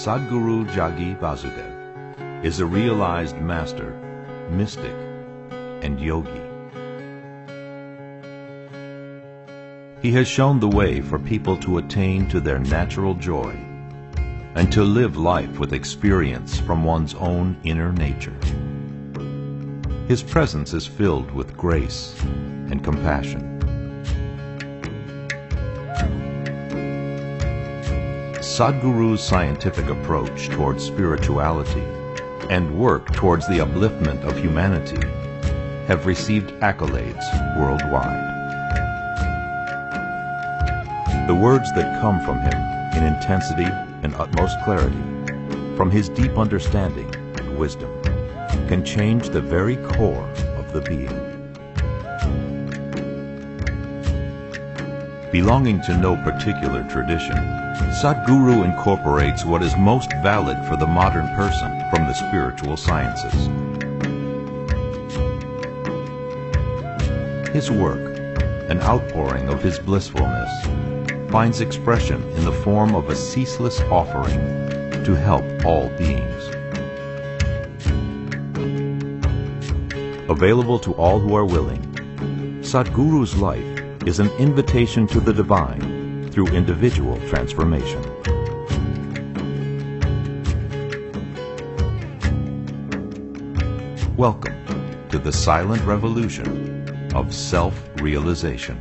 Sadhguru Jagi Vasudev is a realized master, mystic, and yogi. He has shown the way for people to attain to their natural joy and to live life with experience from one's own inner nature. His presence is filled with grace and compassion. Sadhguru's scientific approach towards spirituality and work towards the upliftment of humanity have received accolades worldwide. The words that come from him in intensity and utmost clarity, from his deep understanding and wisdom, can change the very core of the being. Belonging to no particular tradition, Sadhguru incorporates what is most valid for the modern person from the spiritual sciences. His work, an outpouring of his blissfulness, finds expression in the form of a ceaseless offering to help all beings. Available to all who are willing, Sadhguru's life is an invitation to the divine through individual transformation. Welcome to the silent revolution of self-realization.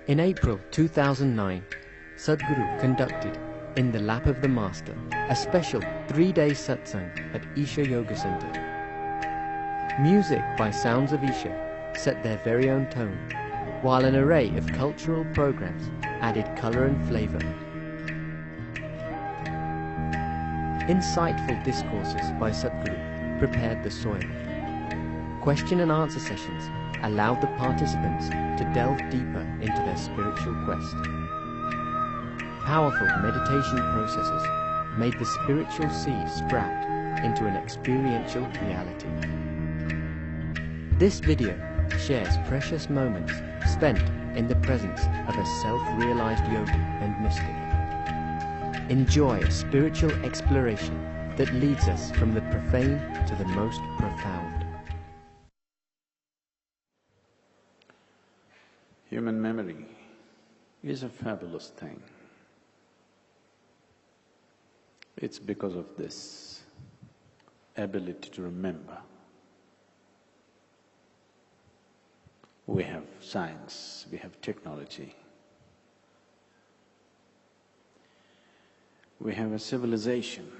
In April 2009, Sadhguru conducted, in the lap of the Master, a special 3-day satsang at Isha Yoga Center. Music by Sounds of Isha set their very own tone, while an array of cultural programs added color and flavor. Insightful discourses by Sadhguru prepared the soil. Question and answer sessions allowed the participants to delve deeper into their spiritual quest. Powerful meditation processes made the spiritual seed sprout into an experiential reality. This video shares precious moments spent in the presence of a self-realized yogi and mystic. Enjoy a spiritual exploration that leads us from the profane to the most profound. Human memory is a fabulous thing. It's because of this ability to remember. We have science, we have technology, we have a civilization,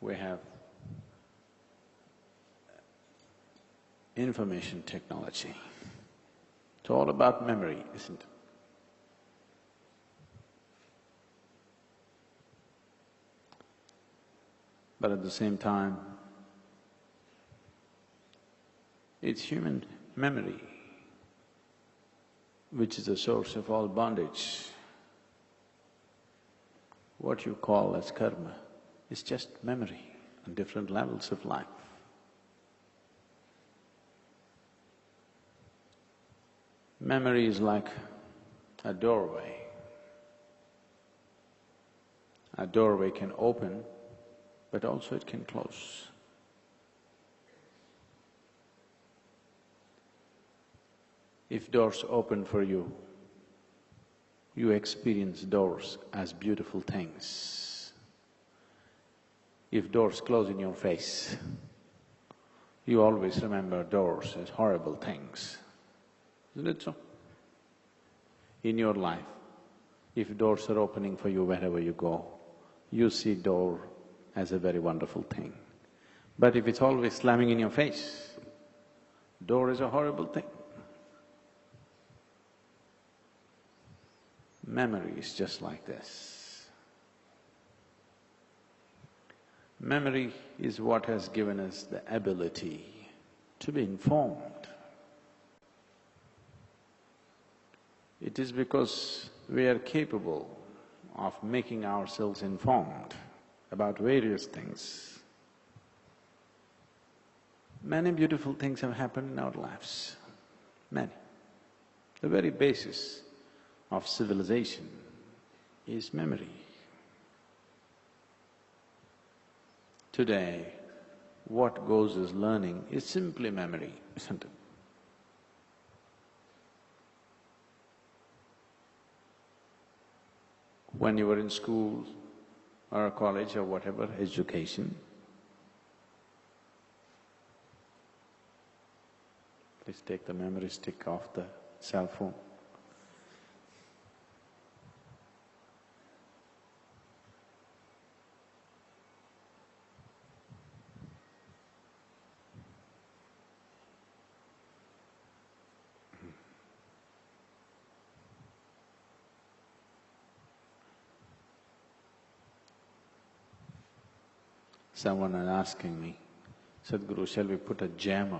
we have information technology. It's all about memory, isn't it? But at the same time, it's human memory which is the source of all bondage. What you call as karma is just memory on different levels of life. Memory is like a doorway. A doorway can open, but also it can close. If doors open for you, you experience doors as beautiful things. If doors close in your face, you always remember doors as horrible things. Isn't it so? In your life, if doors are opening for you wherever you go, you see door as a very wonderful thing. But if it's always slamming in your face, door is a horrible thing. Memory is just like this. Memory is what has given us the ability to be informed. It is because we are capable of making ourselves informed about various things. Many beautiful things have happened in our lives, many. The very basis of civilization is memory. Today, what goes as learning is simply memory, isn't it? When you were in school or college or whatever, education, please take the memory stick off the cell phone. Someone was asking me, Sadhguru, shall we put a jammer,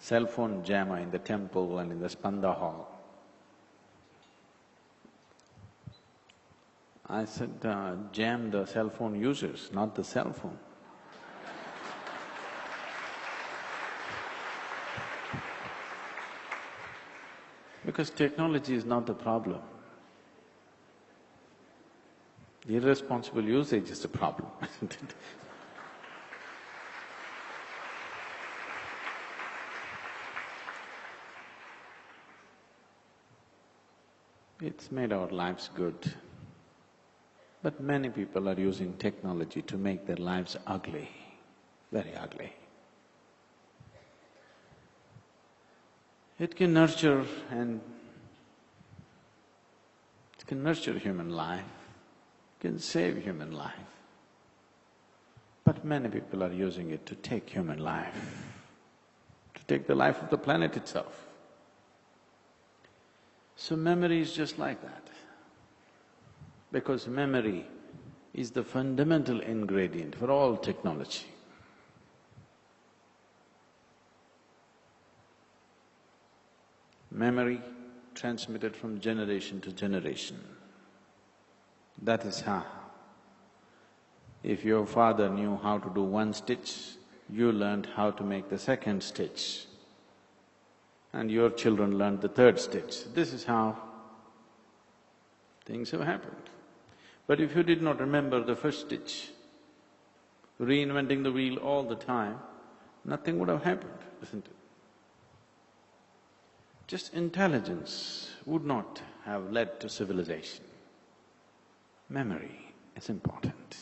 cell phone jammer in the temple and in the Spanda hall? I said, jam the cell phone users, not the cell phone. Because technology is not the problem. Irresponsible usage is the problem, isn't it? It's made our lives good, but many people are using technology to make their lives ugly, very ugly. It can nurture human life, can save human life, but many people are using it to take human life, to take the life of the planet itself. So memory is just like that, because memory is the fundamental ingredient for all technology. Memory transmitted from generation to generation. That is how. If your father knew how to do one stitch, you learned how to make the second stitch, and your children learned the third stitch. This is how things have happened. But if you did not remember the first stitch, reinventing the wheel all the time, nothing would have happened, isn't it? Just intelligence would not have led to civilization. Memory is important.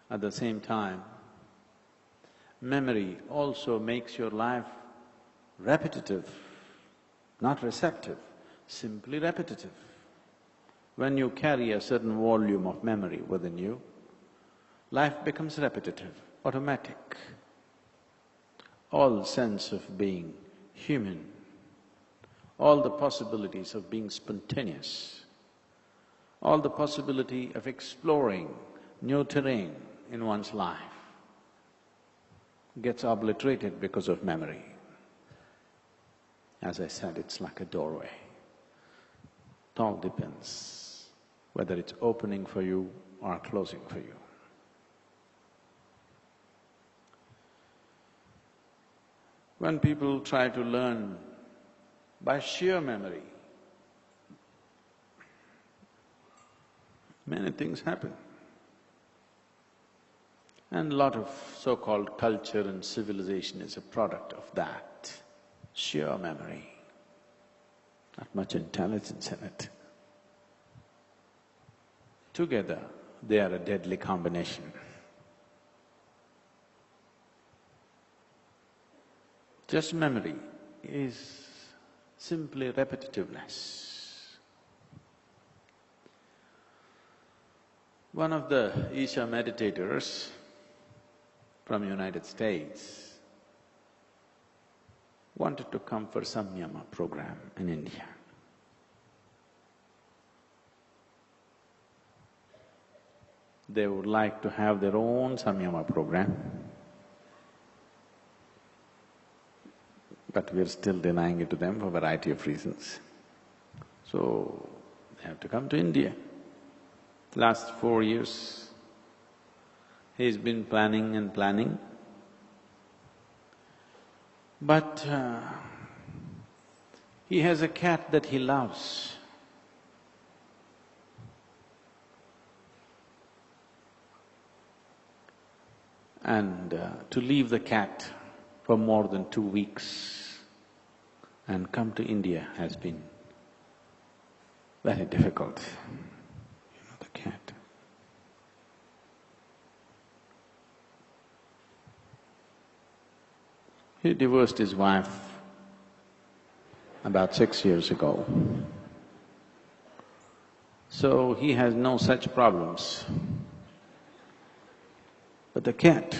At the same time, memory also makes your life repetitive, not receptive, simply repetitive. When you carry a certain volume of memory within you, life becomes repetitive, automatic. All sense of being human, all the possibilities of being spontaneous, all the possibility of exploring new terrain in one's life gets obliterated because of memory. As I said, it's like a doorway. It all depends whether it's opening for you or closing for you. When people try to learn by sheer memory, many things happen. And a lot of so-called culture and civilization is a product of that, sheer memory, not much intelligence in it. Together, they are a deadly combination. Just memory is simply repetitiveness. One of the Isha meditators from United States wanted to come for samyama program in India. They would like to have their own samyama program, but we're still denying it to them for a variety of reasons. So, they have to come to India. Last 4 years, he's been planning and planning, But he has a cat that he loves. And to leave the cat for more than 2 weeks and come to India has been very difficult. You know, the cat. He divorced his wife about 6 years ago. So he has no such problems. But the cat,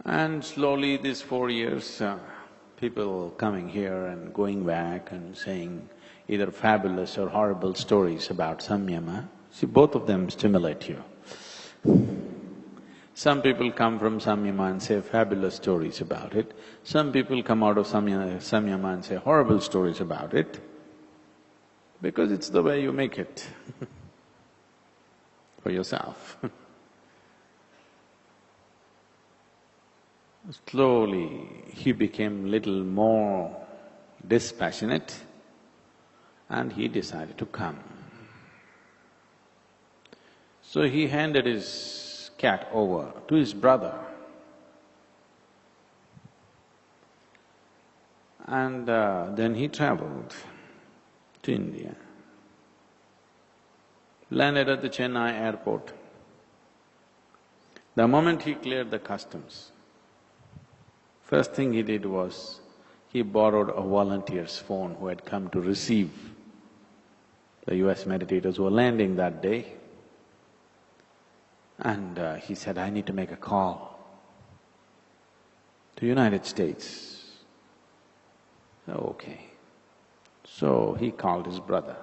and slowly these 4 years, people coming here and going back and saying either fabulous or horrible stories about samyama. See, both of them stimulate you. Some people come from samyama and say fabulous stories about it. Some people come out of samyama and say horrible stories about it, because it's the way you make it for yourself. Slowly, he became little more dispassionate and he decided to come. So he handed his cat over to his brother. And then he traveled to India, landed at the Chennai airport. The moment he cleared the customs, first thing he did was, he borrowed a volunteer's phone who had come to receive the US meditators who were landing that day. And he said, I need to make a call to United States. Okay. So he called his brother.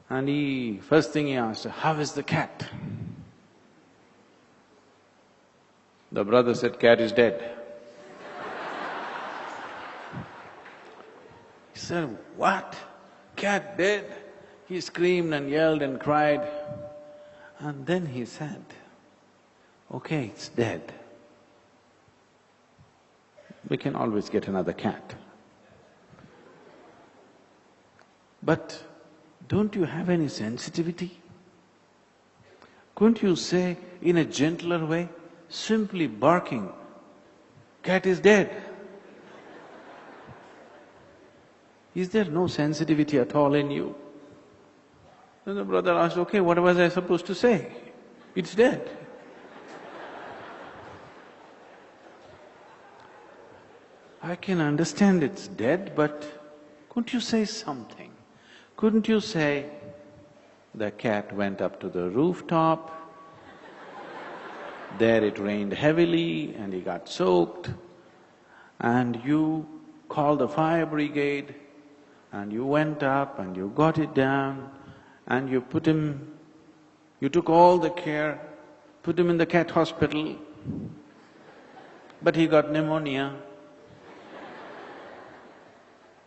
And first thing he asked, how is the cat? The brother said, cat is dead. He said, what? Cat dead? He screamed and yelled and cried. And then he said, okay, it's dead. We can always get another cat. But don't you have any sensitivity? Couldn't you say in a gentler way, simply barking, cat is dead? Is there no sensitivity at all in you? Then the brother asked, okay, what was I supposed to say? It's dead. I can understand it's dead, but couldn't you say something? Couldn't you say, the cat went up to the rooftop, there it rained heavily and he got soaked, and you called the fire brigade, and you went up and you got it down, and you took all the care, put him in the cat hospital, but he got pneumonia,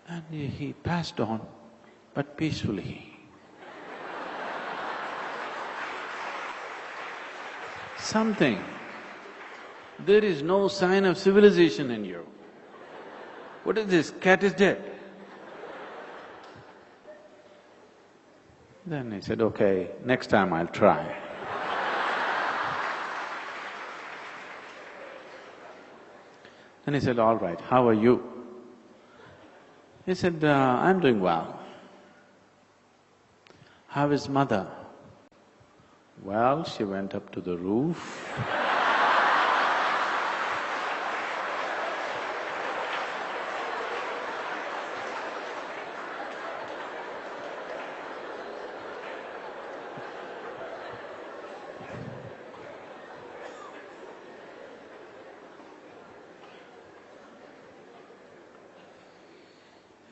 and he passed on, but peacefully. Something. There is no sign of civilization in you. What is this? Cat is dead. Then he said, okay, next time I'll try. Then he said, all right, how are you? He said, I'm doing well. How is mother? Well, she went up to the roof.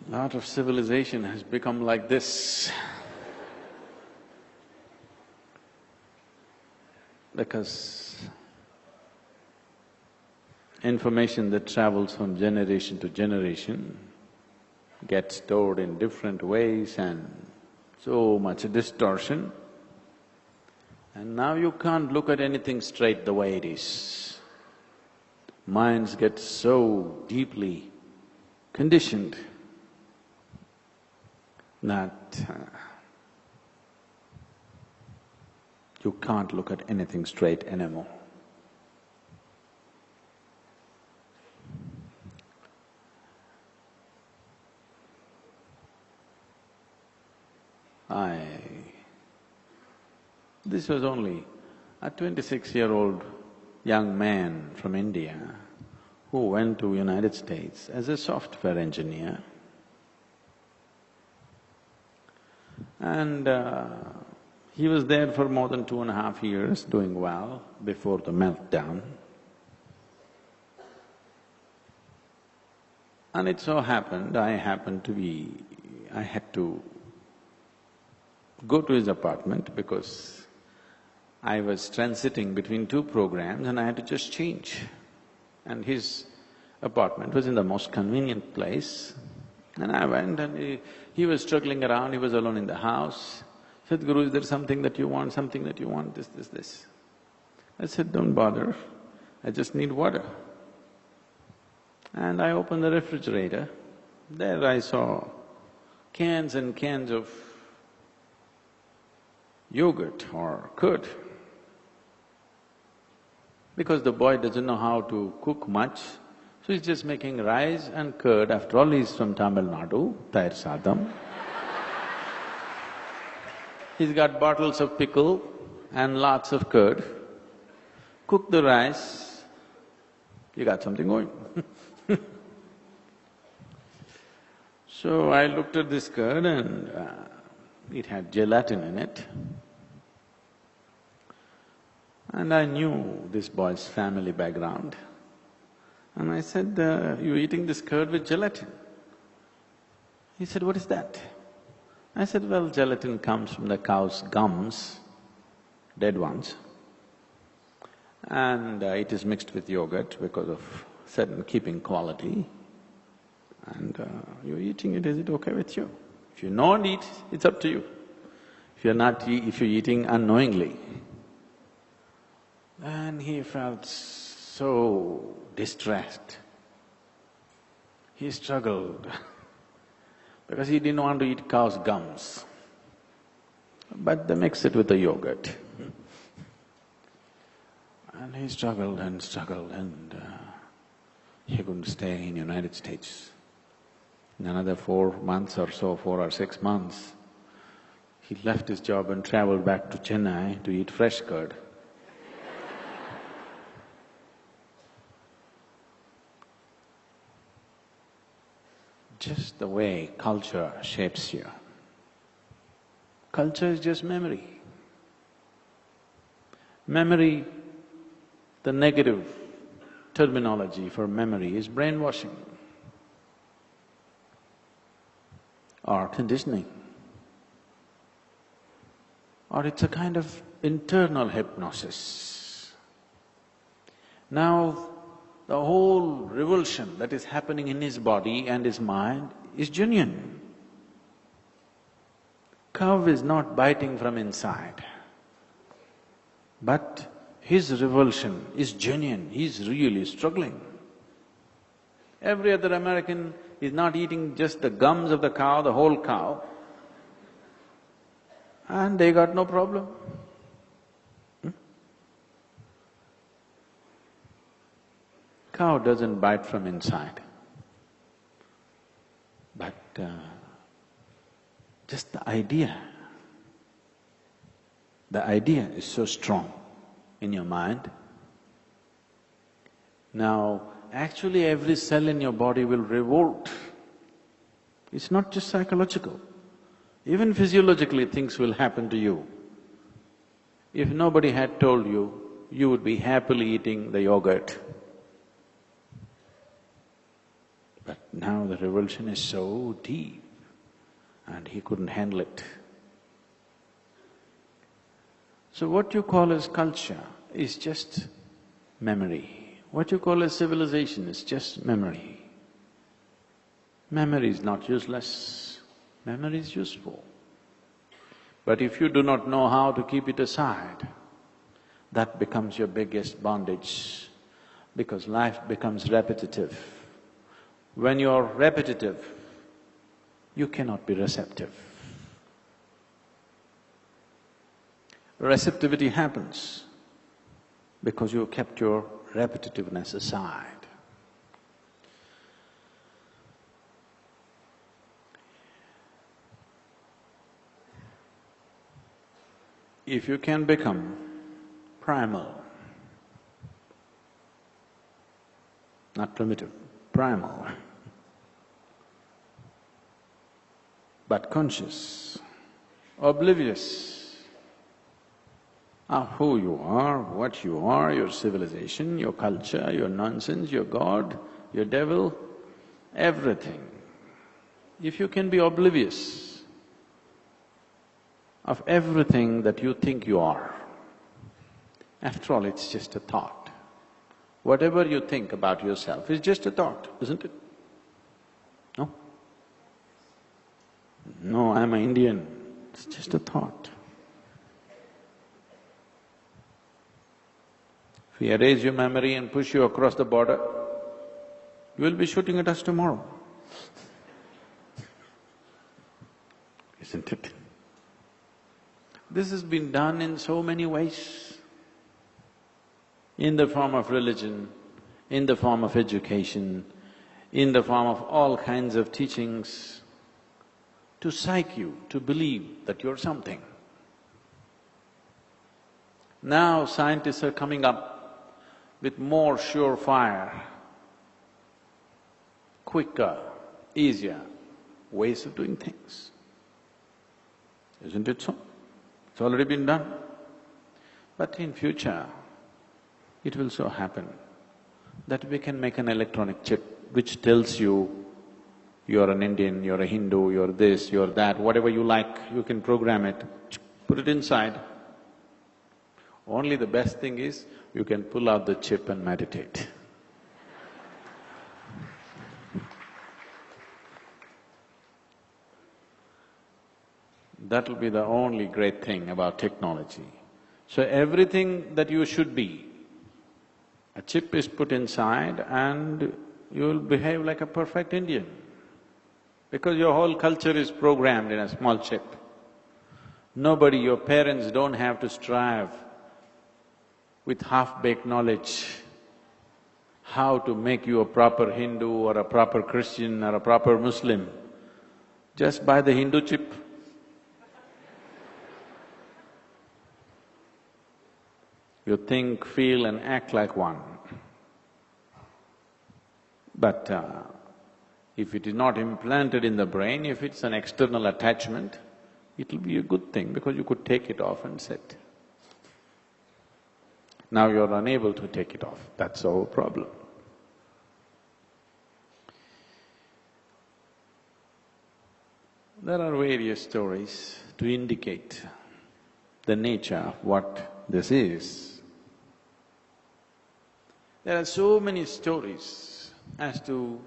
A lot of civilization has become like this. Because information that travels from generation to generation gets stored in different ways and so much distortion. And now you can't look at anything straight the way it is. Minds get so deeply conditioned that you can't look at anything straight anymore. This was only a 26-year-old young man from India who went to United States as a software engineer. And he was there for more than 2.5 years, doing well before the meltdown. And it so happened, I had to go to his apartment because I was transiting between two programs and I had to just change. And his apartment was in the most convenient place. And I went and he was struggling around, he was alone in the house. "Sadhguru, is there something that you want, this?" I said, "Don't bother, I just need water." And I opened the refrigerator. There I saw cans and cans of yogurt or curd. Because the boy doesn't know how to cook much, so he's just making rice and curd. After all, he's from Tamil Nadu, Thair Sadam. He's got bottles of pickle and lots of curd. Cook the rice, you got something going. So I looked at this curd and it had gelatin in it. And I knew this boy's family background. And I said, "You're eating this curd with gelatin?" He said, "What is that?" I said, "Well, gelatin comes from the cow's gums, dead ones, and it is mixed with yogurt because of certain keeping quality. And you're eating it, is it okay with you? If you don't eat, it's up to you. If you're eating unknowingly." And he felt so distressed. He struggled because he didn't want to eat cow's gums, but they mix it with the yogurt. And he struggled and he couldn't stay in United States. In another 4 months or so, 4 or 6 months, he left his job and traveled back to Chennai to eat fresh curd. Just the way culture shapes you. Culture is just memory. Memory, the negative terminology for memory is brainwashing or conditioning, or it's a kind of internal hypnosis. Now, the whole revulsion that is happening in his body and his mind is genuine. Cow is not biting from inside, but his revulsion is genuine, he's really struggling. Every other American is not eating just the gums of the cow, the whole cow, and they got no problem. Cow doesn't bite from inside, but just the idea is so strong in your mind. Now, actually every cell in your body will revolt. It's not just psychological. Even physiologically things will happen to you. If nobody had told you, you would be happily eating the yogurt. But now the revulsion is so deep and he couldn't handle it. So what you call as culture is just memory. What you call as civilization is just memory. Memory is not useless, memory is useful. But if you do not know how to keep it aside, That becomes your biggest bondage because life becomes repetitive. When you're repetitive, you cannot be receptive. Receptivity happens because you kept your repetitiveness aside. If you can become primal, not primitive, primal, but conscious, oblivious of who you are, what you are, your civilization, your culture, your nonsense, your God, your devil, everything. If you can be oblivious of everything that you think you are, after all, it's just a thought. Whatever you think about yourself is just a thought, isn't it? No? No, I'm an Indian, it's just a thought. If we erase your memory and push you across the border, you will be shooting at us tomorrow. Isn't it? This has been done in so many ways, in the form of religion, in the form of education, in the form of all kinds of teachings, to psych you to believe that you're something. Now scientists are coming up with more surefire, quicker, easier ways of doing things. Isn't it so? It's already been done. But in future, it will so happen that we can make an electronic chip which tells you you're an Indian, you're a Hindu, you're this, you're that, whatever you like, you can program it, put it inside. Only the best thing is, you can pull out the chip and meditate. That'll be the only great thing about technology. So everything that you should be, a chip is put inside and you'll behave like a perfect Indian. Because your whole culture is programmed in a small chip. Nobody, your parents don't have to strive with half-baked knowledge how to make you a proper Hindu or a proper Christian or a proper Muslim. Just buy the Hindu chip. You think, feel and act like one. But if it is not implanted in the brain, if it's an external attachment, it'll be a good thing because you could take it off and sit. Now you're unable to take it off, that's the whole problem. There are various stories to indicate the nature of what this is. There are so many stories as to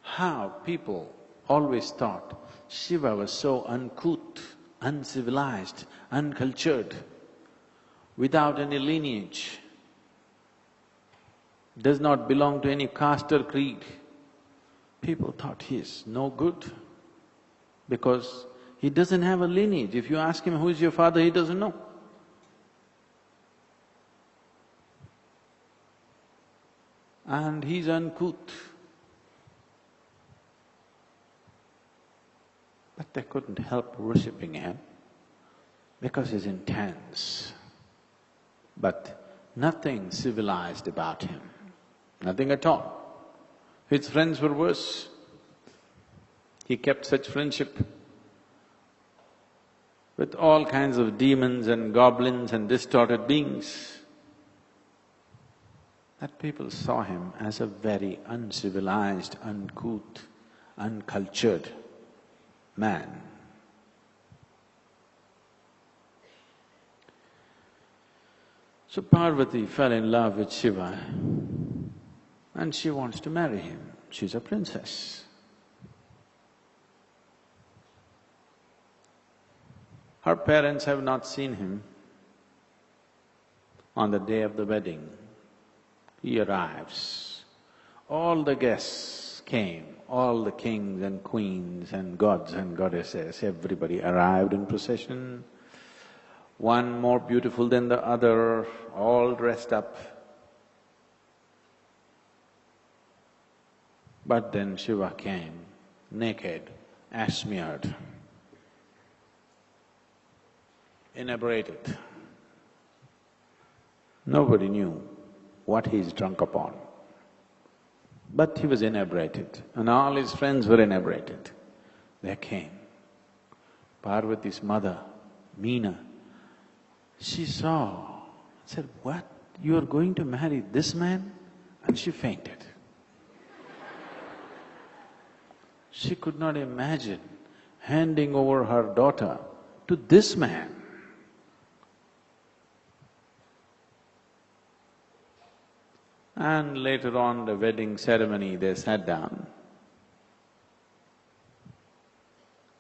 how people always thought Shiva was so uncouth, uncivilized, uncultured, without any lineage, does not belong to any caste or creed. People thought he is no good because he doesn't have a lineage. If you ask him, who is your father, he doesn't know. And he's uncouth. But they couldn't help worshipping him because he's intense. But nothing civilized about him, nothing at all. His friends were worse. He kept such friendship with all kinds of demons and goblins and distorted beings that people saw him as a very uncivilized, uncouth, uncultured man. So Parvati fell in love with Shiva and she wants to marry him. She's a princess. Her parents have not seen him. On the day of the wedding, he arrives. All the guests came, all the kings and queens and gods and goddesses, everybody arrived in procession, one more beautiful than the other, all dressed up. But then Shiva came, naked, ash smeared, inebriated. Nobody knew what he's drunk upon. But he was inebriated, and all his friends were inebriated. There came Parvati's mother, Meena. She saw, said, "What? You are going to marry this man?" And she fainted. She could not imagine handing over her daughter to this man. And later on, the wedding ceremony, they sat down.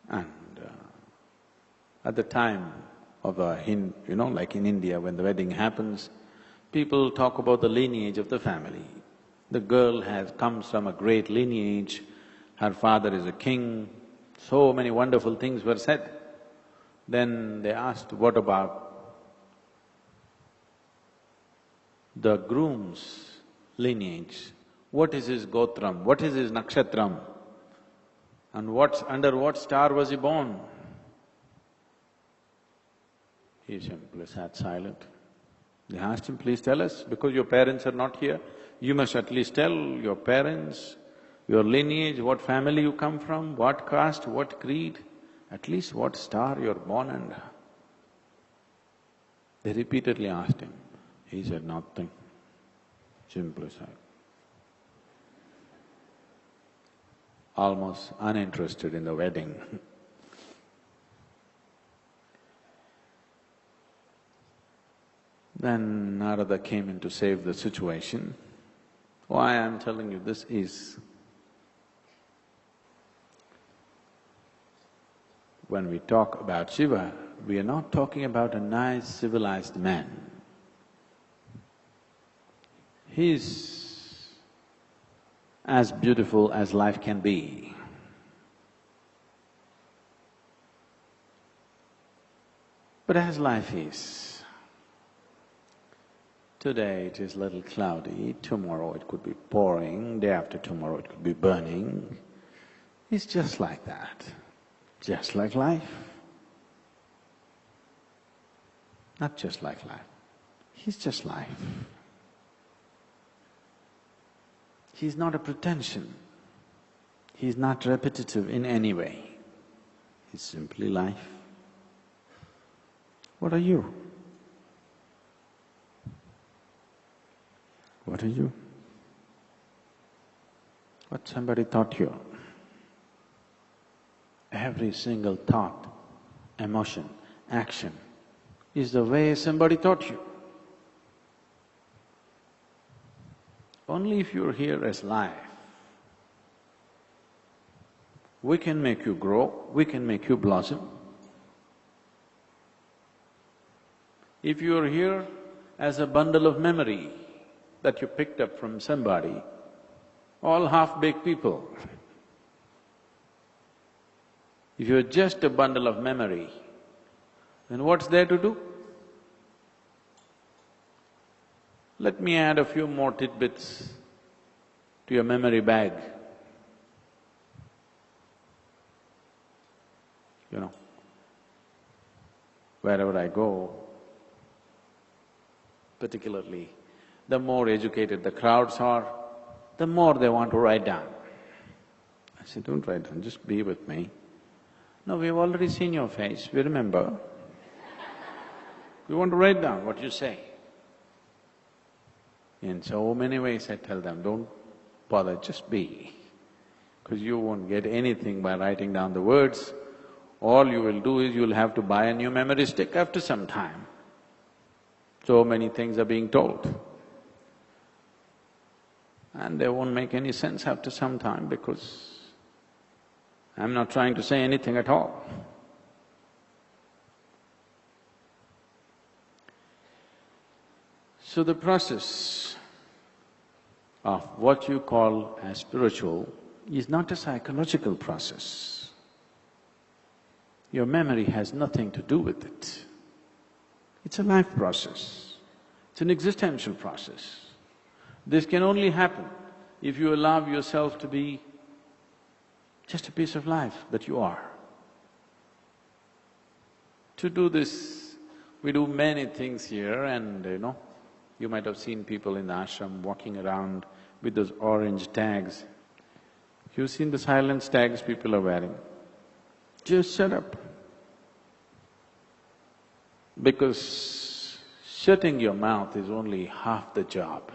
And at the time of like in India, when the wedding happens, people talk about the lineage of the family. The girl comes from a great lineage, her father is a king, so many wonderful things were said. Then they asked, what about the groom's lineage? What is his gotram? What is his nakshatram? And under what star was he born? He simply sat silent. They asked him, please tell us, because your parents are not here, you must at least tell your parents, your lineage, what family you come from, what caste, what creed, at least what star you're born under. They repeatedly asked him. He said nothing, simply said. Almost uninterested in the wedding. Then Narada came in to save the situation. Why I'm telling you this is, when we talk about Shiva, we are not talking about a nice civilized man. He's as beautiful as life can be. But as life is, today it is a little cloudy, tomorrow it could be pouring, day after tomorrow it could be burning. It's just like that, just like life. Not just like life, he's just life. He's not a pretension, he's not repetitive in any way, he's simply life. What are you? What are you? What somebody taught you. Every single thought, emotion, action is the way somebody taught you. Only if you're here as life, we can make you grow, we can make you blossom. If you're here as a bundle of memory that you picked up from somebody, all half-baked people. If you're just a bundle of memory, then what's there to do? Let me add a few more tidbits to your memory bag. You know, wherever I go, particularly the more educated the crowds are, the more they want to write down. I say, don't write down, just be with me. No, we've already seen your face, we remember. We want to write down what you say. In so many ways I tell them, don't bother, just be. Because you won't get anything by writing down the words. All you will do is you'll have to buy a new memory stick after some time. So many things are being told. And they won't make any sense after some time because I'm not trying to say anything at all. So the process of what you call as spiritual is not a psychological process. Your memory has nothing to do with it. It's a life process, it's an existential process. This can only happen if you allow yourself to be just a piece of life that you are. To do this, we do many things here and you might have seen people in the ashram walking around with those orange tags. You've seen the silence tags people are wearing. Just shut up. Because shutting your mouth is only half the job.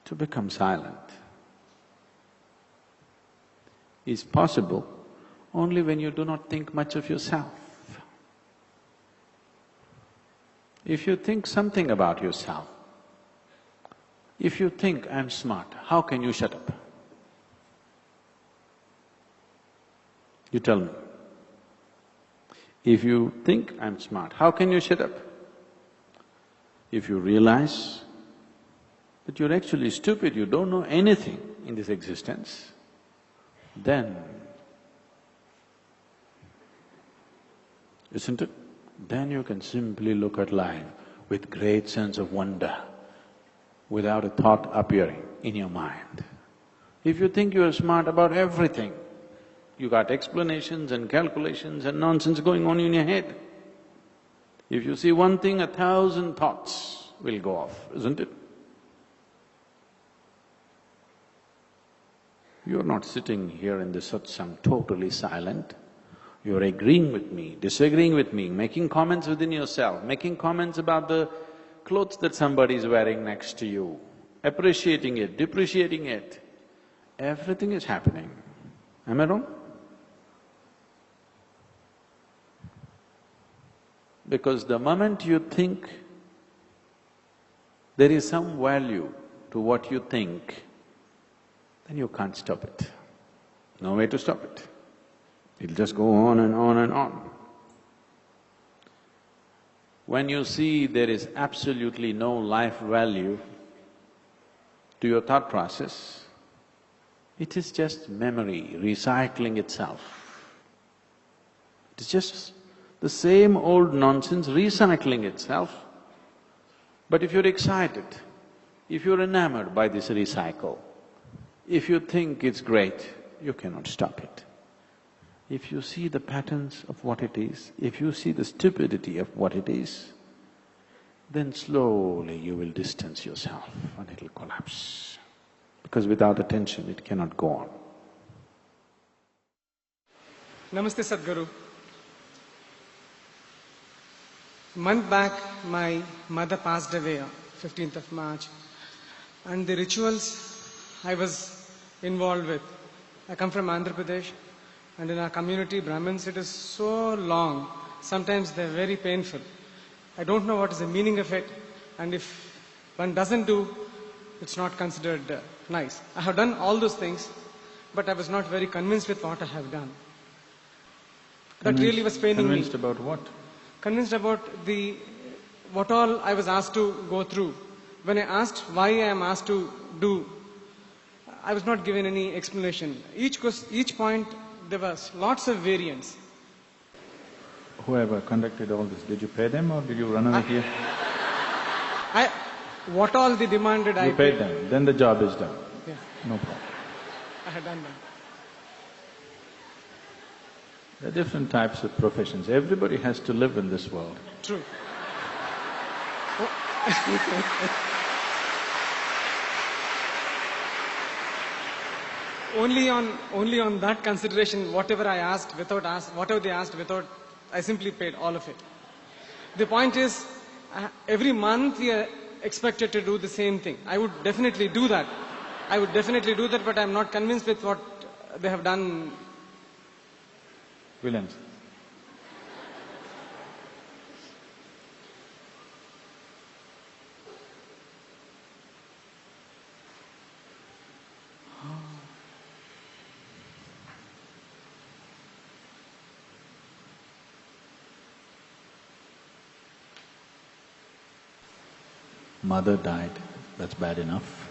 To become silent is possible only when you do not think much of yourself. If you think something about yourself, if you think, I'm smart, how can you shut up? You tell me. If you think, I'm smart, how can you shut up? If you realize that you're actually stupid, you don't know anything in this existence, then, isn't it? Then you can simply look at life with great sense of wonder, without a thought appearing in your mind. If you think you are smart about everything, you got explanations and calculations and nonsense going on in your head. If you see one thing, 1,000 thoughts will go off, isn't it? You're not sitting here in the satsang totally silent. You're agreeing with me, disagreeing with me, making comments within yourself, making comments about the clothes that somebody is wearing next to you, appreciating it, depreciating it. Everything is happening. Am I wrong? Because the moment you think there is some value to what you think, then you can't stop it. No way to stop it. It'll just go on and on and on. When you see there is absolutely no life value to your thought process, it is just memory recycling itself. It is just the same old nonsense recycling itself. But if you're excited, if you're enamored by this recycle, if you think it's great, you cannot stop it. If you see the patterns of what it is, if you see the stupidity of what it is, then slowly you will distance yourself and it'll collapse. Because without attention, it cannot go on. Namaste, Sadhguru. A month back, my mother passed away, 15th of March, and the rituals I was involved with. I come from Andhra Pradesh, and in our community, Brahmins, it is so long, sometimes they're very painful. I don't know what is the meaning of it, and if one doesn't do, it's not considered nice. I have done all those things, but I was not very convinced with what I have done. That really was paining me. Convinced about what? Convinced about what all I was asked to go through. When I asked why I am asked to do, I was not given any explanation. Each point, there was lots of variants. Whoever conducted all this, did you pay them or did you run away here? What all they demanded, I paid them, then the job is done. Yeah. No problem. I had done that. There are different types of professions. Everybody has to live in this world. True. Only on that consideration, whatever they asked without, I simply paid all of it. The point is, every month we are expected to do the same thing. I would definitely do that. But I'm not convinced with what they have done. Will answer. Mother died, that's bad enough.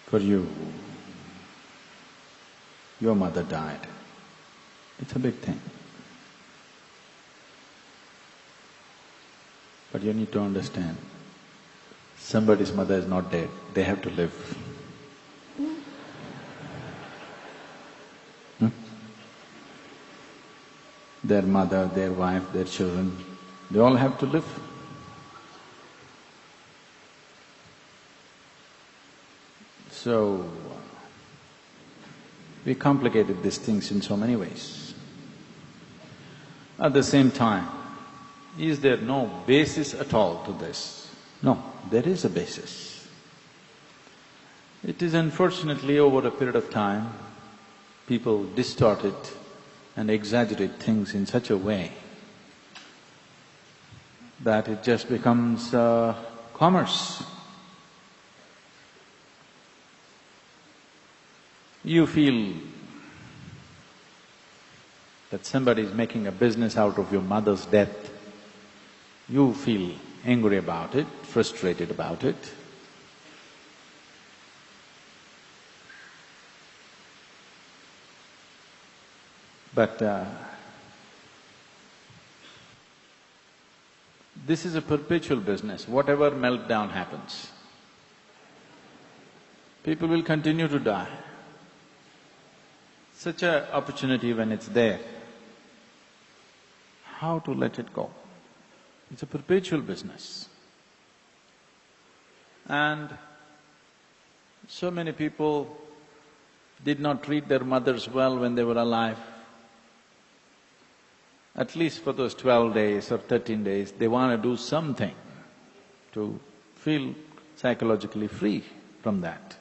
For you, your mother died. It's a big thing. But you need to understand, somebody's mother is not dead, they have to live. Their mother, their wife, their children, they all have to live. So, we complicated these things in so many ways. At the same time, is there no basis at all to this? No, there is a basis. It is unfortunately over a period of time, people distort it and exaggerate things in such a way that it just becomes commerce. You feel that somebody is making a business out of your mother's death, you feel angry about it, frustrated about it. But this is a perpetual business, whatever meltdown happens, people will continue to die. Such an opportunity when it's there, how to let it go? It's a perpetual business. And so many people did not treat their mothers well when they were alive. At least for those 12 days or 13 days, they want to do something to feel psychologically free from that.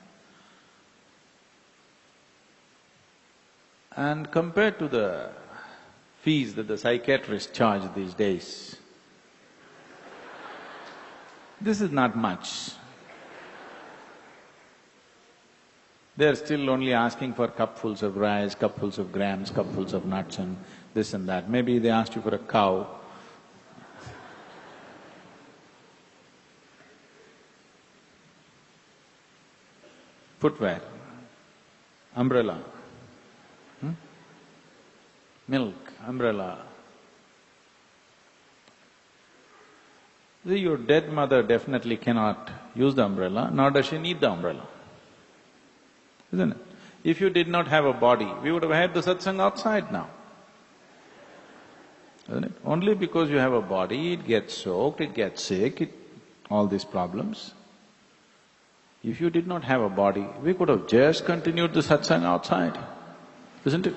And compared to the fees that the psychiatrists charge these days, this is not much. They're still only asking for cupfuls of rice, cupfuls of grams, cupfuls of nuts and this and that. Maybe they asked you for a cow. Footwear, umbrella, milk, umbrella. See, your dead mother definitely cannot use the umbrella, nor does she need the umbrella, isn't it? If you did not have a body, we would have had the satsang outside now, isn't it? Only because you have a body, it gets soaked, it gets sick, all these problems. If you did not have a body, we could have just continued the satsang outside, isn't it?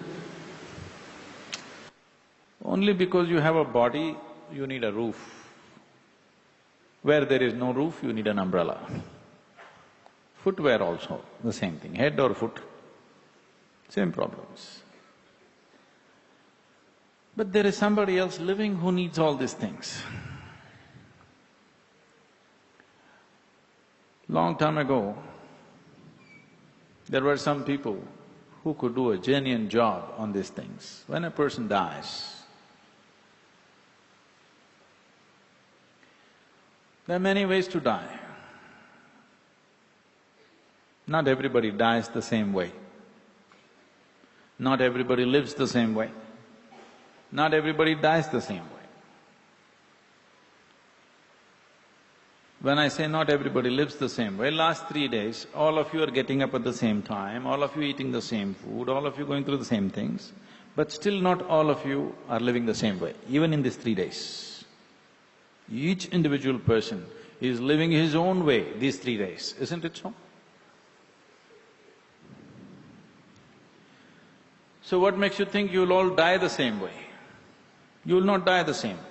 Only because you have a body, you need a roof. Where there is no roof, you need an umbrella. Footwear also, the same thing, head or foot, same problems. But there is somebody else living who needs all these things. Long time ago, there were some people who could do a genuine job on these things. When a person dies, there are many ways to die. Not everybody dies the same way. Not everybody lives the same way. Not everybody dies the same way. When I say not everybody lives the same way, last 3 days, all of you are getting up at the same time, all of you eating the same food, all of you going through the same things, but still not all of you are living the same way, even in these 3 days. Each individual person is living his own way these 3 days, isn't it so? So what makes you think you'll all die the same way? You will not die the same way.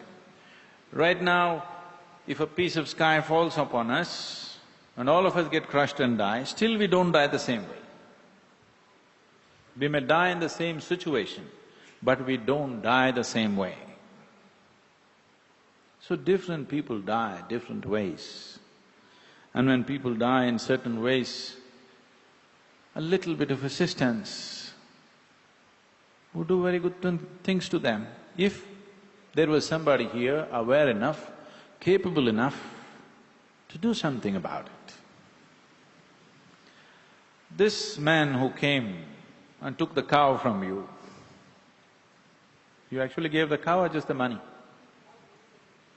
Right now, if a piece of sky falls upon us and all of us get crushed and die, still we don't die the same way. We may die in the same situation, but we don't die the same way. So different people die different ways. And when people die in certain ways, a little bit of assistance would do very good things to them. If there was somebody here aware enough, capable enough to do something about it. This man who came and took the cow from you, you actually gave the cow or just the money?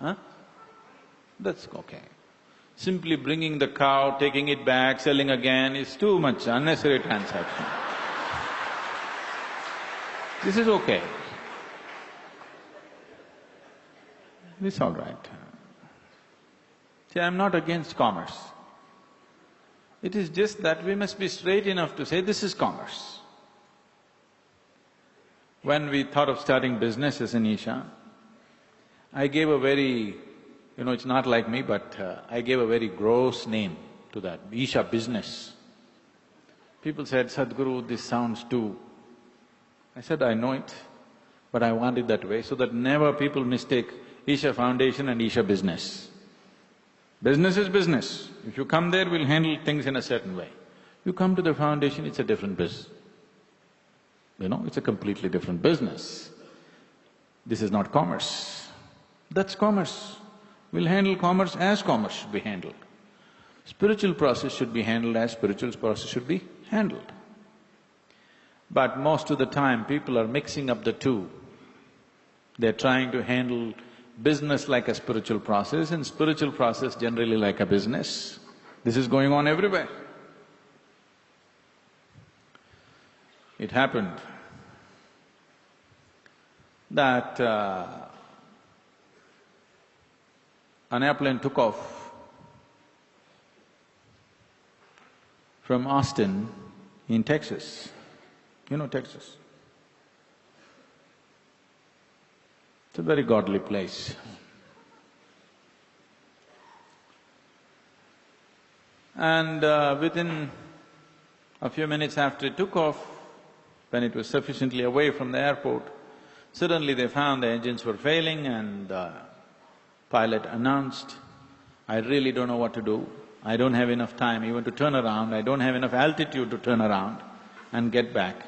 Huh? That's okay. Simply bringing the cow, taking it back, selling again is too much unnecessary transaction. This is okay. It's all right. See, I'm not against commerce. It is just that we must be straight enough to say, this is commerce. When we thought of starting businesses in Isha, I gave a very… it's not like me, but I gave a very gross name to that, Isha business. People said, Sadhguru, this sounds too… I said, I know it, but I want it that way so that never people mistake Isha Foundation and Isha business. Business is business. If you come there, we'll handle things in a certain way. You come to the foundation, it's a different business. It's a completely different business. This is not commerce. That's commerce. We'll handle commerce as commerce should be handled. Spiritual process should be handled as spiritual process should be handled. But most of the time, people are mixing up the two. They're trying to handle business like a spiritual process and spiritual process generally like a business. This is going on everywhere. It happened that an airplane took off from Austin in Texas. You know Texas? It's a very godly place. And within a few minutes after it took off, when it was sufficiently away from the airport, suddenly they found the engines were failing and the pilot announced, I really don't know what to do. I don't have enough time even to turn around, I don't have enough altitude to turn around and get back.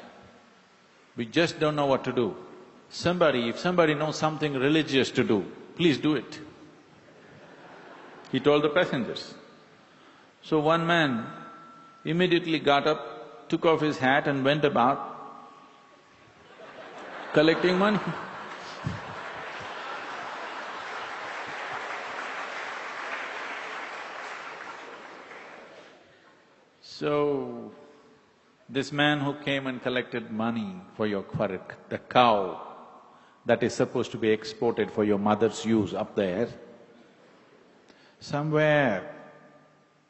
We just don't know what to do. If somebody knows something religious to do, please do it. He told the passengers. So one man immediately got up, took off his hat and went about collecting money. So, this man who came and collected money for the cow that is supposed to be exported for your mother's use up there, somewhere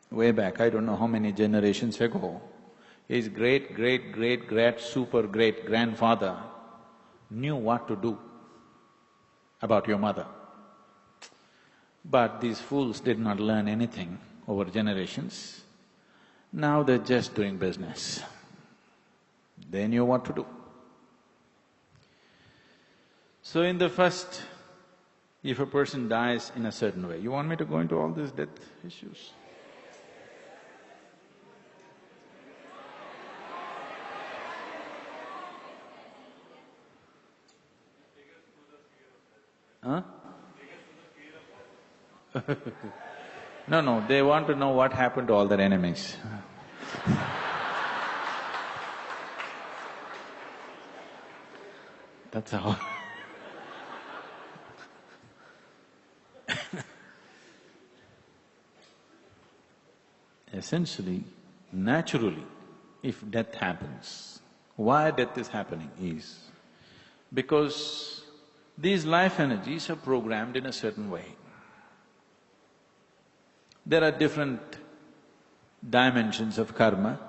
way back, I don't know how many generations ago, his super-great-grandfather knew what to do about your mother. But these fools did not learn anything over generations. Now they're just doing business. They knew what to do. So in the first, if a person dies in a certain way, you want me to go into all these death issues? Huh? No, they want to know what happened to all their enemies. That's all. Essentially, naturally, if death happens, why death is happening is because these life energies are programmed in a certain way. There are different dimensions of karma.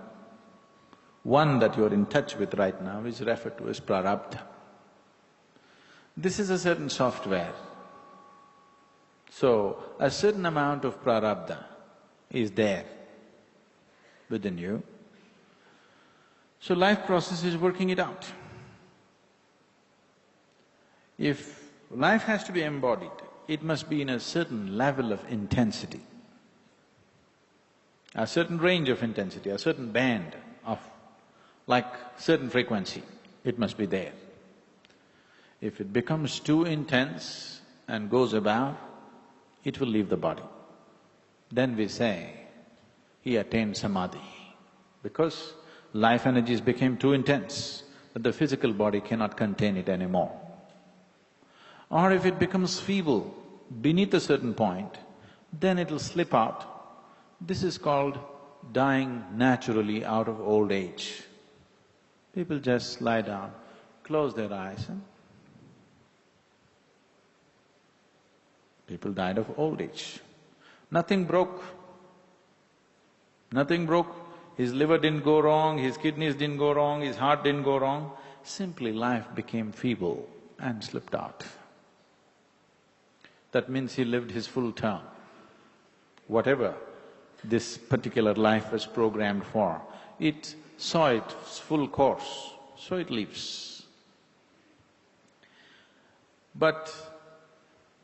One that you're in touch with right now is referred to as prarabdha. This is a certain software. So, a certain amount of prarabdha is there within you. So life process is working it out. If life has to be embodied, it must be in a certain level of intensity, a certain range of intensity, a certain band of like certain frequency, it must be there. If it becomes too intense and goes about, it will leave the body. Then we say, he attained samadhi, because life energies became too intense that the physical body cannot contain it anymore. Or if it becomes feeble beneath a certain point, then it'll slip out. This is called dying naturally out of old age. People just lie down, close their eyes and people died of old age. Nothing broke. Nothing broke. His liver didn't go wrong, his kidneys didn't go wrong, his heart didn't go wrong. Simply life became feeble and slipped out. That means he lived his full term. Whatever this particular life was programmed for, it saw its full course, so it leaves. But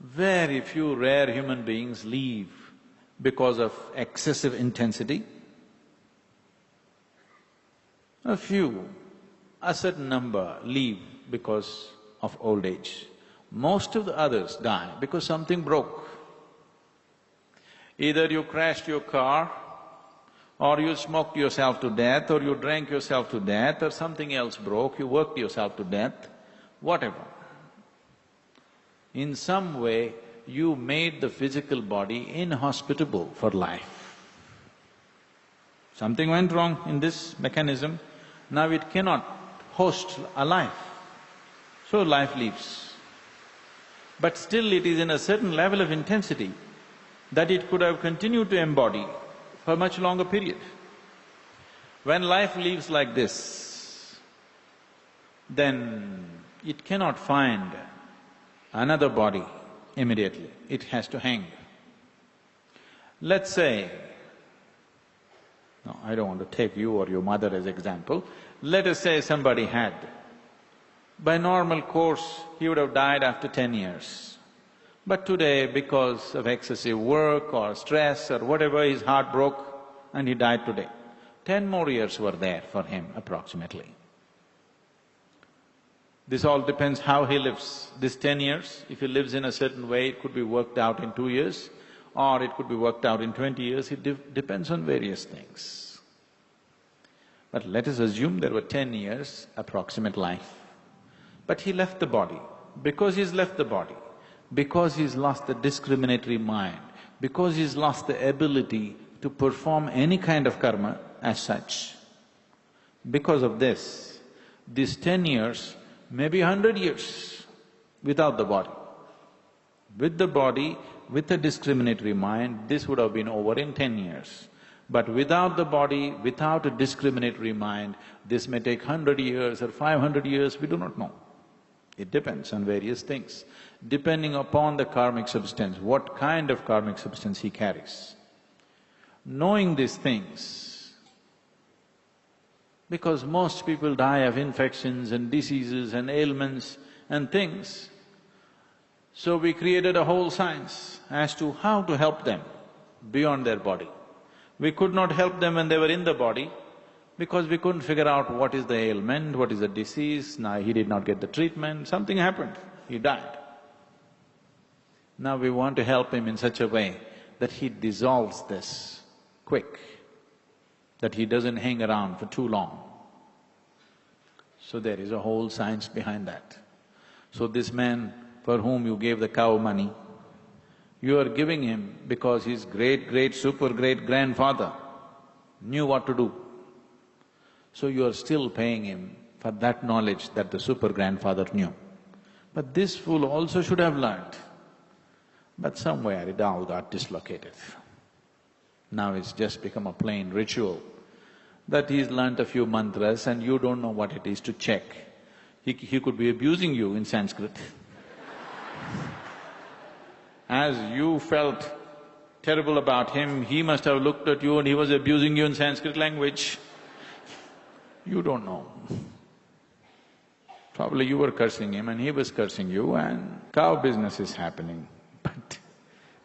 very few rare human beings leave because of excessive intensity. A few, a certain number leave because of old age. Most of the others die because something broke. Either you crashed your car, or you smoked yourself to death, or you drank yourself to death, or something else broke, you worked yourself to death, whatever. In some way, you made the physical body inhospitable for life. Something went wrong in this mechanism, now it cannot host a life, so life leaves. But still it is in a certain level of intensity that it could have continued to embody for a much longer period. When life leaves like this, then it cannot find another body immediately, it has to hang. Let's say, no, I don't want to take you or your mother as example, let us say somebody had, by normal course, he would have died after 10 years. But today, because of excessive work or stress or whatever, his heart broke and he died today. 10 more years were there for him approximately. This all depends how he lives. This 10 years, if he lives in a certain way, it could be worked out in 2 years, or it could be worked out in 20 years, it depends on various things. But let us assume there were 10 years approximate life. But he left the body. Because he's left the body, because he's lost the discriminatory mind, because he's lost the ability to perform any kind of karma as such, because of this, these 10 years, maybe 100 years without the body. With the body, with a discriminatory mind, this would have been over in 10 years. But without the body, without a discriminatory mind, this may take 100 years or 500 years, we do not know. It depends on various things, depending upon the karmic substance, what kind of karmic substance he carries. Knowing these things, because most people die of infections and diseases and ailments and things, so we created a whole science as to how to help them beyond their body. We could not help them when they were in the body, because we couldn't figure out what is the ailment, what is the disease. Now he did not get the treatment, something happened, he died. Now we want to help him in such a way that he dissolves this quick, that he doesn't hang around for too long. So there is a whole science behind that. So this man for whom you gave the cow money, you are giving him because his great, super great grandfather knew what to do. So you are still paying him for that knowledge that the super grandfather knew. But this fool also should have learnt, but somewhere it all got dislocated. Now it's just become a plain ritual that he's learnt a few mantras and you don't know what it is to check. He could be abusing you in Sanskrit. As you felt terrible about him, he must have looked at you and he was abusing you in Sanskrit language. You don't know. Probably you were cursing him and he was cursing you and cow business is happening, but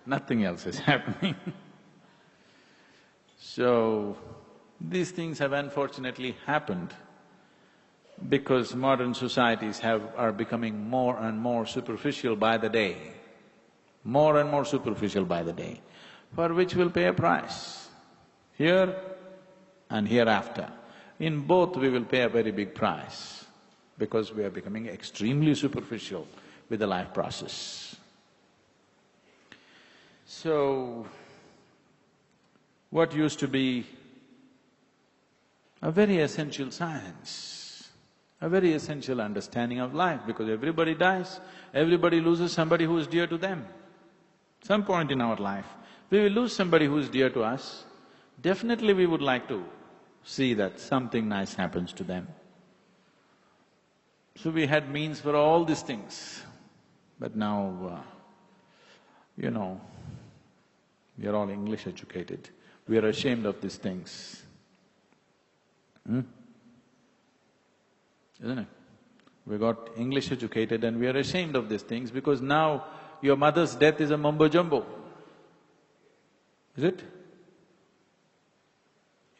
nothing else is happening. So, these things have unfortunately happened because modern societies are becoming more and more superficial by the day, more and more superficial by the day, for which we'll pay a price, here and hereafter. In both we will pay a very big price, because we are becoming extremely superficial with the life process. So, what used to be a very essential science, a very essential understanding of life, because everybody dies, everybody loses somebody who is dear to them. Some point in our life, we will lose somebody who is dear to us. Definitely we would like to see that something nice happens to them. So we had means for all these things, but now, we are all English educated, we are ashamed of these things. Isn't it? We got English educated and we are ashamed of these things because now your mother's death is a mumbo-jumbo. Is it?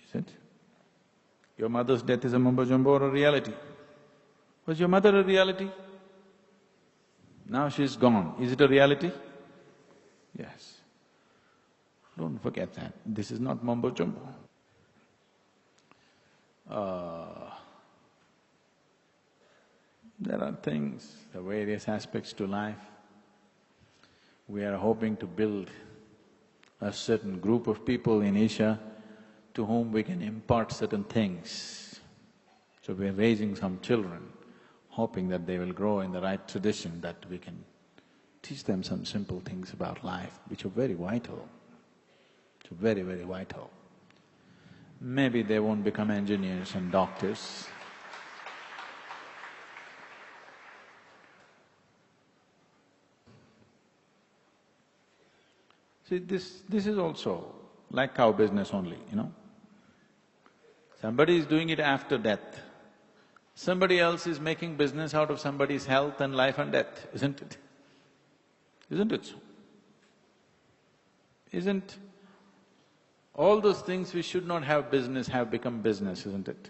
Is it? Your mother's death is a mumbo-jumbo or a reality? Was your mother a reality? Now she's gone. Is it a reality? Yes. Don't forget that. This is not mumbo-jumbo. There are things, the various aspects to life. We are hoping to build a certain group of people in Asia to whom we can impart certain things. So we are raising some children, hoping that they will grow in the right tradition, that we can teach them some simple things about life, which are very vital, which are very, very vital. Maybe they won't become engineers and doctors. See, this is also like cow business only, Somebody is doing it after death. Somebody else is making business out of somebody's health and life and death, isn't it? Isn't it so? Isn't all those things we should not have business have become business, isn't it?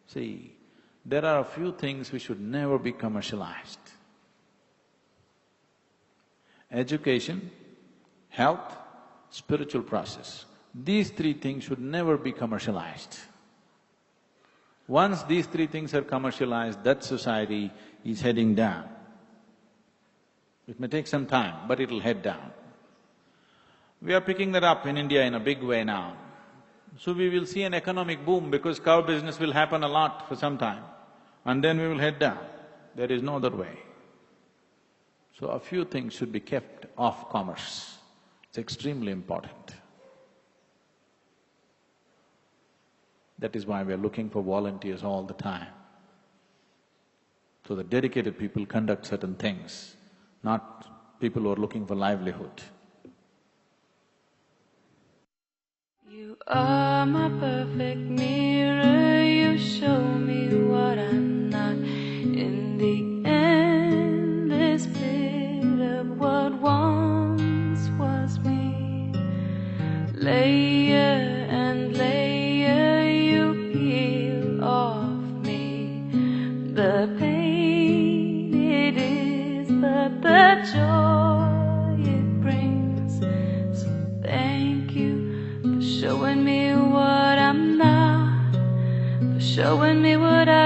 See, there are a few things which should never be commercialized. Education, health, spiritual process. These three things should never be commercialized. Once these three things are commercialized, that society is heading down. It may take some time, but it'll head down. We are picking that up in India in a big way now. So we will see an economic boom because cow business will happen a lot for some time, and then we will head down. There is no other way. So a few things should be kept off commerce. It's extremely important. That is why we are looking for volunteers all the time. So that dedicated people conduct certain things, not people who are looking for livelihood. You are my perfect mirror, you show me what I'm not. In the endless pit of what once was me, layer and layer you peel off me. The pain it is, but the joy it brings. So thank you for showing me what I'm not, for showing me what I